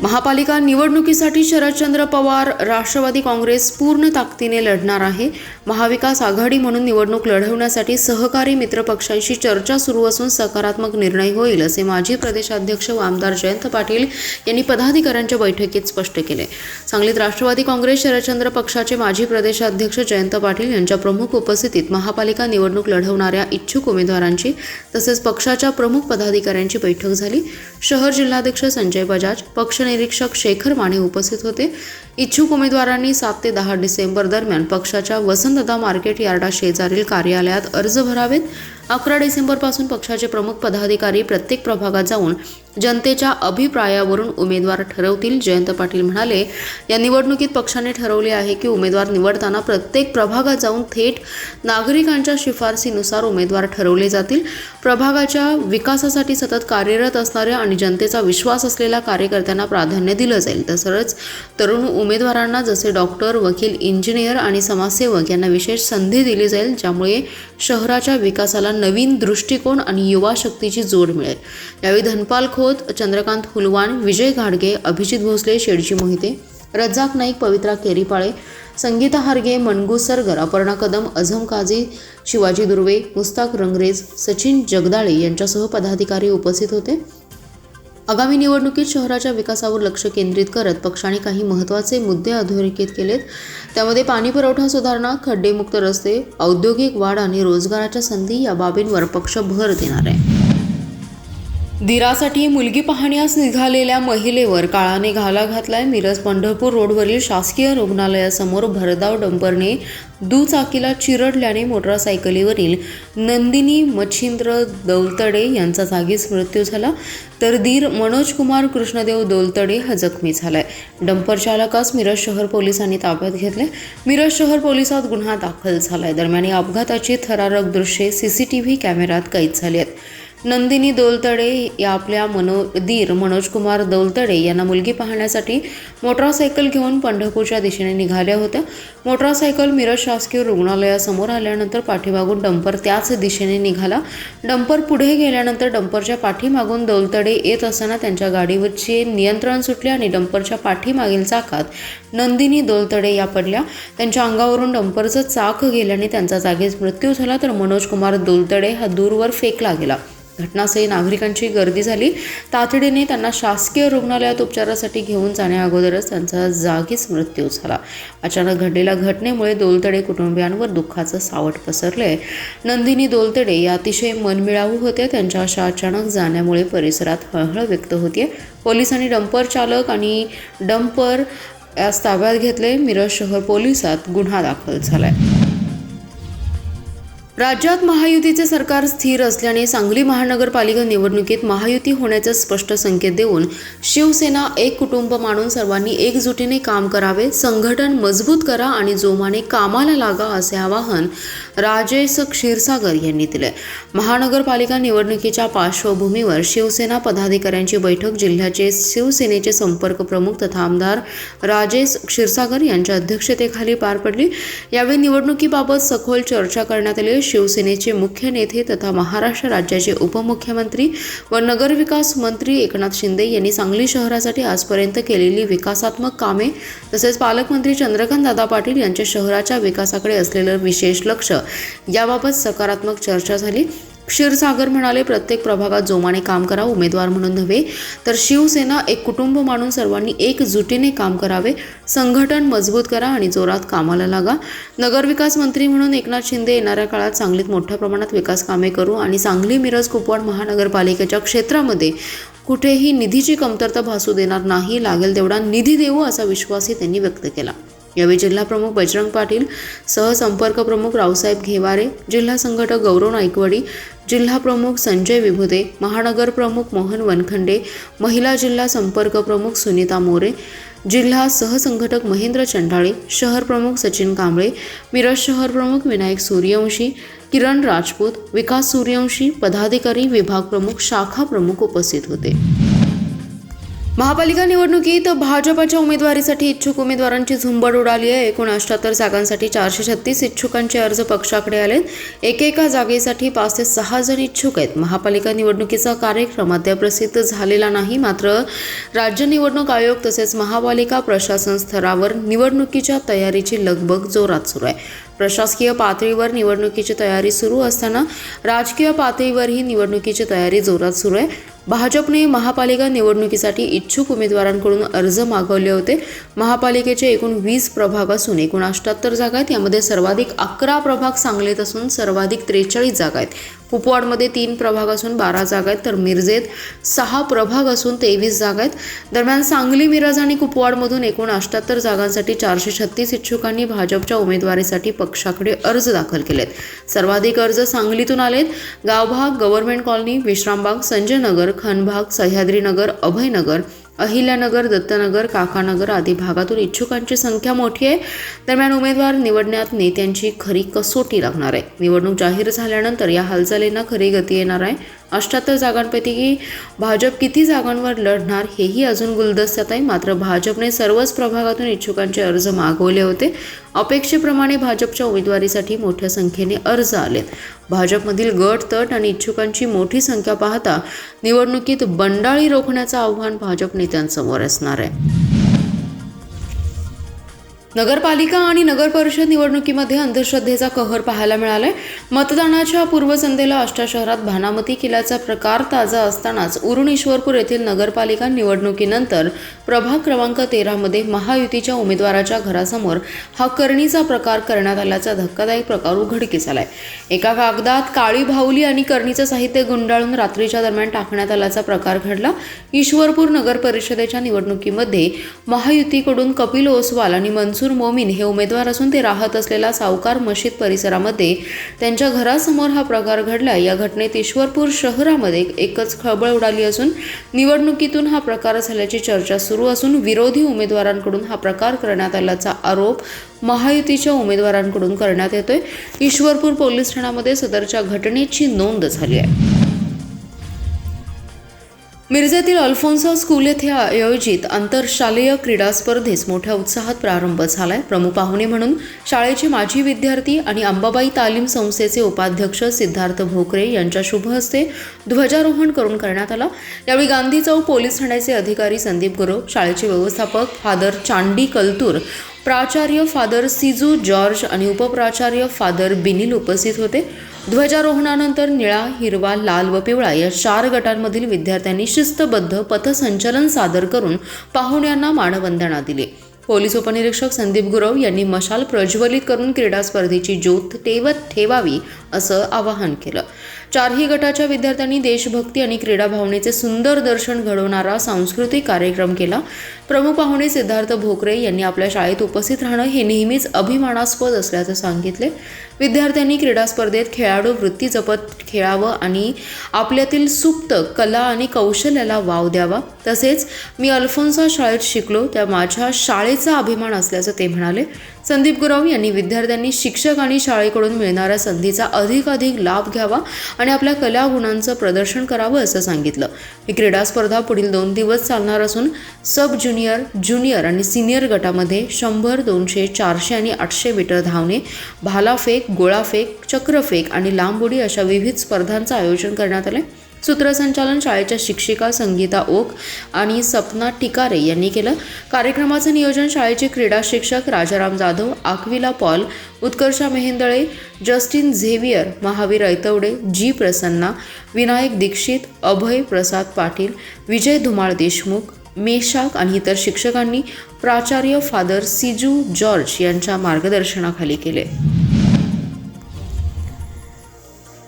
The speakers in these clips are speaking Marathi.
महापालिका निवडणुकीसाठी शरदचंद्र पवार राष्ट्रवादी काँग्रेस पूर्ण ताकदीने लढणार आहे. महाविकास आघाडी म्हणून निवडणूक लढवण्यासाठी सहकारी मित्रपक्षांशी चर्चा सुरू असून सकारात्मक निर्णय होईल असे माजी प्रदेशाध्यक्ष व आमदार जयंत पाटील यांनी पदाधिकाऱ्यांच्या बैठकीत स्पष्ट केले. सांगलीत राष्ट्रवादी काँग्रेस शरदचंद्र पक्षाचे माजी प्रदेशाध्यक्ष जयंत पाटील यांच्या प्रमुख उपस्थितीत महापालिका निवडणूक लढवणाऱ्या इच्छुक उमेदवारांची तसेच पक्षाच्या प्रमुख पदाधिकाऱ्यांची बैठक झाली. शहर जिल्हाध्यक्ष संजय बजाज, पक्ष निरीक्षक शेखर माने उपस्थित होते. इच्छुक उमेदवारांनी 7 ते 10 डिसेंबर दरम्यान पक्षाच्या वसंतदादा मार्केट यार्डा शेजारील कार्यालयात अर्ज भरावेत. 11 डिसेंबरपासून पक्षाचे प्रमुख पदाधिकारी प्रत्येक प्रभागात जाऊन जनतेच्या अभिप्रायावरून उमेदवार ठरवतील. जयंत पाटील म्हणाले, या निवडणुकीत पक्षाने ठरवले आहे की उमेदवार निवडताना प्रत्येक प्रभागात जाऊन थेट नागरिकांच्या शिफारसीनुसार उमेदवार ठरवले जातील. प्रभागाच्या विकासासाठी सतत कार्यरत असणाऱ्या आणि जनतेचा विश्वास असलेल्या कार्यकर्त्यांना प्राधान्य दिलं जाईल. तसंच तरुण उमेदवारांना जसे डॉक्टर, वकील, इंजिनियर आणि समाजसेवक यांना विशेष संधी दिली जाईल, ज्यामुळे शहराच्या विकासाला नवीन दृष्टिकोन आणि युवा शक्तीची जोड मिळेल. यावेळी धनपाल खोत, चंद्रकांत हुलवान, विजय घाडगे, अभिजित भोसले, शेडजी मोहिते, रज्जाक नाईक, पवित्रा केरीपाळे, संगीता हारगे, मनगू सरगर, अपर्णा कदम, अझम काझी, शिवाजी दुर्वे, मुस्ताक रंगरेज, सचिन जगदाळे यांच्यासह पदाधिकारी उपस्थित होते. आगामी निवडणुकीत शहराच्या विकासावर लक्ष केंद्रित करत पक्षाने काही महत्त्वाचे मुद्दे अधोरेखित केलेत. त्यामध्ये पाणी पुरवठा सुधारणा, खड्डेमुक्त रस्ते, औद्योगिक वाढ आणि रोजगाराच्या संधी या बाबींवर पक्ष भर देणार आहे. दीरासाठी मुलगी पाहण्यास निघालेल्या महिलेवर काळाने घाला घातलाय. मिरज पंढरपूर रोडवरील शासकीय रुग्णालयासमोर भरधाव डंपरने दुचाकीला चिरडल्याने मोटरसायकलीवरील नंदिनी मच्छिंद्र दौलतडे यांचा जागीच मृत्यू झाला, तर दीर मनोज कुमार कृष्णदेव दौलतडे हा जखमी झालाय. डंपर चालकास मिरज शहर पोलिसांनी ताब्यात घेतले. मिरज शहर पोलिसात गुन्हा दाखल झालाय. दरम्यान या अपघाताची थरारक दृश्ये CCTV कॅमेऱ्यात कैद झाली आहेत. नंदिनी दौलतडे या आपल्या दीर मनोज कुमार दौलतडे यांना मुलगी पाहण्यासाठी मोटरसायकल घेऊन पंढरपूरच्या दिशेने निघाल्या होत्या. मोटरसायकल मिरज शासकीय रुग्णालयासमोर आल्यानंतर पाठीमागून डंपर त्याच दिशेने निघाला. डंपर पुढे गेल्यानंतर डंपरच्या पाठीमागून दौलतडे येत असताना त्यांच्या गाडीवरचे नियंत्रण सुटले आणि डंपरच्या पाठीमागील चाकात नंदिनी दौलतडे या पडल्या. त्यांच्या अंगावरून डंपरचं चाक गेल्याने त्यांचा जागीच मृत्यू झाला, तर मनोज कुमार दौलतडे हा दूरवर फेकला गेला. घटनास्थळी नागरिकांची गर्दी झाली. तातडीने त्यांना शासकीय रुग्णालयात उपचारासाठी घेऊन जाण्याअगोदरच त्यांचा जागीच मृत्यू झाला. अचानक घडलेल्या घटनेमुळे दौलतडे कुटुंबियांवर दुःखाचं सावट पसरले. नंदिनी दौलतडे या अतिशय मनमिळावू होत्या. त्यांच्या अशा अचानक जाण्यामुळे परिसरात हळहळ व्यक्त होतीये. पोलिसांनी डंपर चालक आणि डंपर यास ताब्यात घेतले. मिरज शहर पोलिसात गुन्हा दाखल झालाय. राज्यात महायुतीचे सरकार स्थिर असल्याने सांगली महानगरपालिका निवडणुकीत महायुती होण्याचे स्पष्ट संकेत देऊन शिवसेना एक कुटुंब मानून सर्वांनी एकजुटीने काम करावे, संघटन मजबूत करा आणि जोमाने कामाला लागा असे आवाहन राजेश क्षीरसागर यांनी दिले. महानगरपालिका निवडणुकीच्या पार्श्वभूमीवर शिवसेना पदाधिकाऱ्यांची बैठक जिल्ह्याचे शिवसेनेचे संपर्क प्रमुख तथा आमदार राजेश क्षीरसागर यांच्या अध्यक्षतेखाली पार पडली. यावेळी निवडणुकीबाबत सखोल चर्चा करण्यात आली. शिवसेनेचे मुख्य नेते तथा महाराष्ट्र राज्याचे उपमुख्यमंत्री व नगरविकास मंत्री एकनाथ शिंदे यांनी सांगली शहरासाठी आजपर्यंत केलेली विकासात्मक कामे तसेच पालकमंत्री चंद्रकांतदादा पाटील यांच्या शहराच्या विकासाकडे असलेलं विशेष लक्ष याबाबत सकारात्मक चर्चा झाली. क्षीरसागर म्हणाले, प्रत्येक प्रभागात जोमाने काम करा. उमेदवार म्हणून नव्हे तर शिवसेना एक कुटुंब मानून सर्वांनी एकजुटीने काम करावे, संघटन मजबूत करा आणि जोरात कामाला लागा. नगरविकास मंत्री म्हणून एकनाथ शिंदे येणाऱ्या काळात सांगलीत मोठ्या प्रमाणात विकास कामे करू आणि सांगली, मिरज, कुपवाड महानगरपालिकेच्या क्षेत्रामध्ये कुठेही निधीची कमतरता भासू देणार नाही. लागेल तेवढा निधी देऊ असा विश्वासही त्यांनी व्यक्त केला. यावेळी जिल्हा प्रमुख बजरंग पाटील, सहसंपर्क प्रमुख रावसाहेब घेवारे, जिल्हा संघटक गौरव नाईकवाडी, जिल्हा प्रमुख संजय विभुदे, महानगर प्रमुख मोहन वनखंडे, महिला जिल्हा संपर्क प्रमुख सुनीता मोरे, जिल्हा सहसंघटक महेंद्र चंडाळे, शहर प्रमुख सचिन कांबळे, मिरज शहर प्रमुख विनायक सूर्यवंशी, किरण राजपूत, विकास सूर्यवंशी, पदाधिकारी, विभाग प्रमुख, शाखा प्रमुख उपस्थित होते. महापालिका निवडणुकीत भाजपच्या उमेदवारीसाठी इच्छुक उमेदवारांची झुंबड उडाली आहे. एकूण 78 जागांसाठी 436 इच्छुकांचे अर्ज पक्षाकडे आलेत. एकेका जागेसाठी 5 ते 6 जण इच्छुक आहेत. महापालिका निवडणुकीचा कार्यक्रम अद्याप प्रसिद्ध झालेला नाही. मात्र राज्य निवडणूक आयोग तसेच महापालिका प्रशासन स्तरावर निवडणुकीच्या तयारीची लगबग जोरात सुरू आहे. प्रशासकीय पातळीवर निवडणुकीची तयारी सुरू असताना राजकीय पातळीवरही निवडणुकीची तयारी जोरात सुरू आहे. भाजपने महापालिका निवडणुकीसाठी इच्छुक उमेदवारांकडून अर्ज मागवले होते. महापालिकेचे एकूण 20 प्रभाग असून एकूण 78 जागा आहेत. यामध्ये सर्वाधिक 11 प्रभाग सांगलीत असून सर्वाधिक 43 जागा आहेत. कुपवाडमध्ये 3 प्रभाग असून 12 जागा आहेत, तर मिरजेत 6 प्रभाग असून 23 जागा आहेत. दरम्यान सांगली, मिरज आणि कुपवाडमधून एकूण 78 जागांसाठी 436 इच्छुकांनी भाजपच्या उमेदवारीसाठी पक्षाकडे अर्ज दाखल केलेत. सर्वाधिक अर्ज सांगलीतून आलेत. गावभाग, गव्हर्नमेंट कॉलनी, विश्रामबाग, संजयनगर, खनबाग, सह्याद्रीनगर, अभयनगर, अहिल्यानगर, दत्तनगर, काकानगर आदी भागातून इच्छुकांची संख्या मोठी आहे. दरम्यान उमेदवार निवडण्यात नेत्यांची खरी कसोटी लागणार आहे. निवडणूक जाहीर झाल्यानंतर या हालचालींना खरी गती येणार आहे. 78 जागांपैकी भाजप किती जागांवर लढणार हेही अजून गुलदस्त्यात आहे. मात्र भाजपने सर्वच प्रभागातून इच्छुकांचे अर्ज मागवले होते. अपेक्षेप्रमाणे भाजपच्या उमेदवारीसाठी मोठ्या संख्येने अर्ज आलेत. भाजपमधील गट तट आणि इच्छुकांची मोठी संख्या पाहता निवडणुकीत बंडाळी रोखण्याचं आव्हान भाजप नेत्यांसमोर असणार आहे. नगरपालिका आणि नगर परिषद निवडणुकीमध्ये अंधश्रद्धेचा कहर पाहायला मिळालाय. मतदानाच्या पूर्वसंध्येला आष्टा शहरात भानामती केल्याचा प्रकार ताजा असतानाच उरण ईश्वरपूर येथील नगरपालिका निवडणुकीनंतर प्रभाग क्रमांक 13 मध्ये महायुतीच्या उमेदवाराच्या घरासमोर हा करणीचा प्रकार करण्यात आल्याचा धक्कादायक प्रकार उघडकीस आलाय. एका कागदात काळी भावली आणि करणीचं साहित्य गुंडाळून रात्रीच्या दरम्यान टाकण्यात आल्याचा प्रकार घडला. ईश्वरपूर नगर परिषदेच्या निवडणुकीमध्ये महायुतीकडून कपिल ओसवाल आणि मनसूर मोमीन हे उमेदवार असून ते राहत असलेला सावकार मशीद परिसरामध्ये त्यांच्या घरासमोर हा प्रकार घडला. या घटनेत ईश्वरपूर शहरामध्ये एकच खळबळ उडाली असून निवडणुकीतून हा प्रकार झाल्याची चर्चा सुरू असून विरोधी उमेदवारांकडून हा प्रकार करण्यात आल्याचा आरोप महायुतीच्या उमेदवारांकडून करण्यात येतोय. ईश्वरपूर पोलीस ठाण्यामध्ये सदरच्या घटनेची नोंद झाली आहे. मिरजेतील अल्फोन्सा स्कूल येथे आयोजित आंतरशालेय क्रीडा स्पर्धेस मोठ्या उत्साहात प्रारंभ झालाय. प्रमुख पाहुणे म्हणून शाळेचे माजी विद्यार्थी आणि अंबाबाई तालीम संस्थेचे उपाध्यक्ष सिद्धार्थ भोकरे यांच्या शुभ हस्ते ध्वजारोहण करून करण्यात आला. यावेळी गांधी चौक पोलीस ठाण्याचे अधिकारी संदीप गुरव, शाळेचे व्यवस्थापक फादर चांडी कलतूर, प्राचार्य फादर सिजू जॉर्ज आणि उपप्राचार्य फादर बिनिल उपस्थित होते. ध्वजारोहणानंतर निळा, हिरवा, लाल व पिवळा या 4 गटांमधील विद्यार्थ्यांनी शिस्तबद्ध पथसंचलन सादर करून पाहुण्यांना मानवंदना दिली. पोलीस उपनिरीक्षक संदीप गुरव यांनी मशाल प्रज्वलित करून क्रीडा स्पर्धेची ज्योत तेवत ठेवावी असं आवाहन केलं. 4ही गटाच्या विद्यार्थ्यांनी देशभक्ती आणि क्रीडा भावनेचे सुंदर दर्शन घडवणारा सांस्कृतिक कार्यक्रम केला. प्रमुख पाहुणे सिद्धार्थ भोकरे यांनी आपल्या शाळेत उपस्थित राहणं हे नेहमीच अभिमानास्पद असल्याचं सांगितले. विद्यार्थ्यांनी क्रीडा स्पर्धेत खेळाडू वृत्ती जपत खेळावं आणि आपल्यातील सुप्त कला आणि कौशल्याला वाव द्यावा. तसेच मी अल्फोन्सा शाळेत शिकलो, त्या माझ्या शाळेचा अभिमान असल्याचं ते म्हणाले. संदीप गुरव यांनी विद्यार्थ्यांनी शिक्षक आणि शाळेकडून मिळणाऱ्या संधीचा अधिकाधिक लाभ घ्यावा आणि आपल्या कला गुणांचं प्रदर्शन करावं असं सांगितलं. ही क्रीडा स्पर्धा पुढील 2 दिवस चालणार असून सब ज्युनियर, ज्युनियर आणि सिनियर गटामध्ये 100, 200, 400 आणि 800 मीटर धावणे, भालाफेक, गोळाफेक, चक्रफेक आणि लांब उडी अशा विविध स्पर्धांचं आयोजन करण्यात आलं. सूत्रसंचालन शाळेच्या शिक्षिका संगीता ओक आणि सपना टिकारे यांनी केलं. कार्यक्रमाचं नियोजन शाळेचे क्रीडा शिक्षक Rajaram Jadhav, Aquila Paul, Utkarsha Mehendale, Justin Xavier, Mahavir Aitwade, G Prasanna, Vinayak Dixit, Abhay Prasad Patil, Vijay Dhumal Deshmukh, Meshach आणि इतर शिक्षकांनी प्राचार्य फादर सिजू जॉर्ज यांच्या मार्गदर्शनाखाली केले.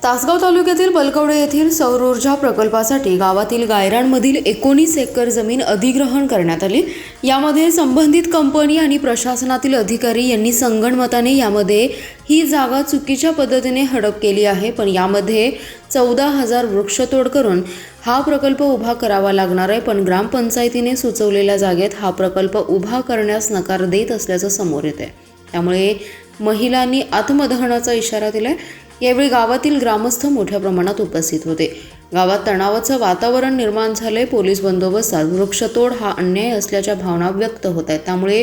तासगाव तालुक्यातील बलकवडे येथील सौर ऊर्जा प्रकल्पासाठी गावातील गायरानमधील 19 एकर जमीन अधिग्रहण करण्यात आली. यामध्ये संबंधित कंपनी आणि प्रशासनातील अधिकारी यांनी संगनमताने यामध्ये ही जागा चुकीच्या पद्धतीने हडप केली आहे. पण यामध्ये 14,000 वृक्षतोड करून हा प्रकल्प उभा करावा लागणार आहे. पण ग्रामपंचायतीने सुचवलेल्या जागेत हा प्रकल्प उभा करण्यास नकार देत असल्याचं समोर येत आहे. त्यामुळे महिलांनी आत्मदहनाचा इशारा दिलाय. यावेळी गावातील ग्रामस्थ मोठ्या प्रमाणात उपस्थित होते. गावात तणावाचं वातावरण निर्माण झालंय. पोलीस बंदोबस्तात वृक्षतोड हा अन्याय असल्याच्या भावना व्यक्त होत आहेत. त्यामुळे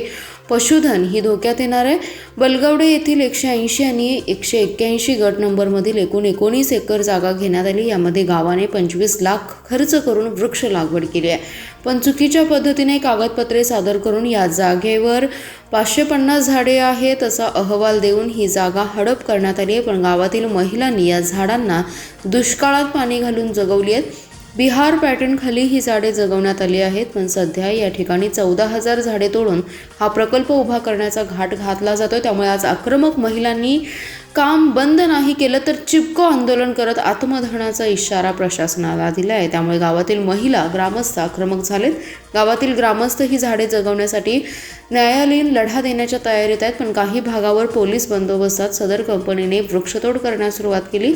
पशुधन ही धोक्यात येणार आहे. बलगवडे येथील 180 आणि 181 गट नंबरमधील एकूण 19 एकर जागा घेण्यात आली. यामध्ये गावाने 25 लाख खर्च करून वृक्ष लागवड केली आहे. पण चुकीच्या पद्धतीने कागदपत्रे सादर करून या जागेवर 550 झाडे आहेत असा अहवाल देऊन ही जागा हडप करण्यात आली आहे. पण गावातील महिलांनी या झाडांना दुष्काळात पाणी घालून जगवली आहेत. बिहार पॅटर्न खाली ही झाडे जगवण्यात आली आहेत. पण सध्या या ठिकाणी 14,000 झाडे तोडून हा प्रकल्प उभा करण्याचा घाट घातला जातो. त्यामुळे आज आक्रमक महिलांनी काम बंद नाही केलं तर चिपको आंदोलन करत आत्मदहनाचा इशारा प्रशासनाला दिला आहे. त्यामुळे गावातील महिला ग्रामस्थ आक्रमक झालेत. गावातील ग्रामस्थ ही झाडे जगवण्यासाठी न्यायालयीन लढा देण्याच्या तयारीत आहेत. पण काही भागावर पोलीस बंदोबस्तात सदर कंपनीने वृक्षतोड करण्यास सुरुवात केली.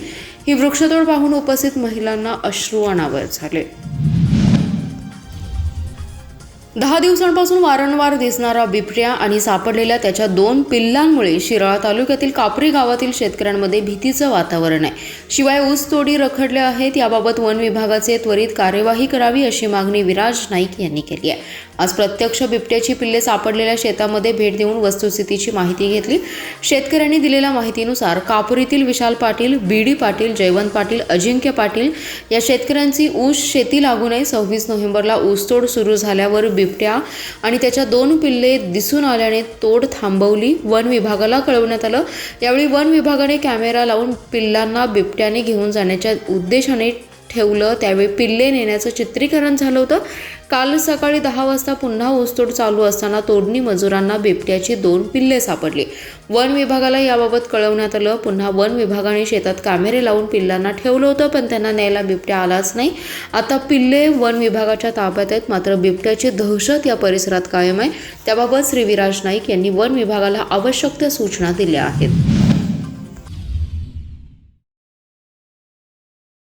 ही वृक्षतोड पाहून उपस्थित महिलांना अश्रू अनावर झाले. 10 दिवसांपासून वारंवार दिसणारा बिबट्या आणि सापडलेल्या त्याच्या 2 पिल्लांमुळे शिराळा तालुक्यातील कापरी गावातील शेतकऱ्यांमध्ये भीतीचं वातावरण आहे. शिवाय ऊसतोडी रखडल्या आहेत. याबाबत वन विभागाचे त्वरित कार्यवाही करावी अशी मागणी विराज नाईक यांनी केली आहे. आज प्रत्यक्ष बिबट्याची पिल्ले सापडलेल्या शेतामध्ये भेट देऊन वस्तुस्थितीची माहिती घेतली. शेतकऱ्यांनी दिलेल्या माहितीनुसार कापुरीतील विशाल पाटील, बीडी पाटील, जयवंत पाटील, अजिंक्य पाटील या शेतकऱ्यांची ऊस शेती लागू नये. 26 नोव्हेंबरला ऊसतोड सुरू झाल्यावर बिबट्या आणि त्याच्या 2 पिल्ले दिसून आल्याने तोड थांबवली. वन विभागाला कळवण्यात आलं. यावेळी वन विभागाने कॅमेरा लावून पिल्लांना बिबट्याने घेऊन जाण्याच्या उद्देशाने ठेवलं. त्यावेळी पिल्ले नेण्याचं चित्रीकरण झालं होतं. काल सकाळी 10 वाजता पुन्हा ऊसतोड चालू असताना तोडणी मजुरांना बिबट्याची 2 पिल्ले सापडली. वन विभागाला याबाबत कळवण्यात आलं. पुन्हा वन विभागाने शेतात कॅमेरे लावून पिल्लांना ठेवलं होतं, पण त्यांना न्यायला बिबट्या आलाच नाही. आता पिल्ले वन विभागाच्या ताब्यात आहेत. मात्र बिबट्याची दहशत या परिसरात कायम आहे. त्याबाबत श्री विराज नाईक यांनी वन विभागाला आवश्यक त्या सूचना दिल्या आहेत.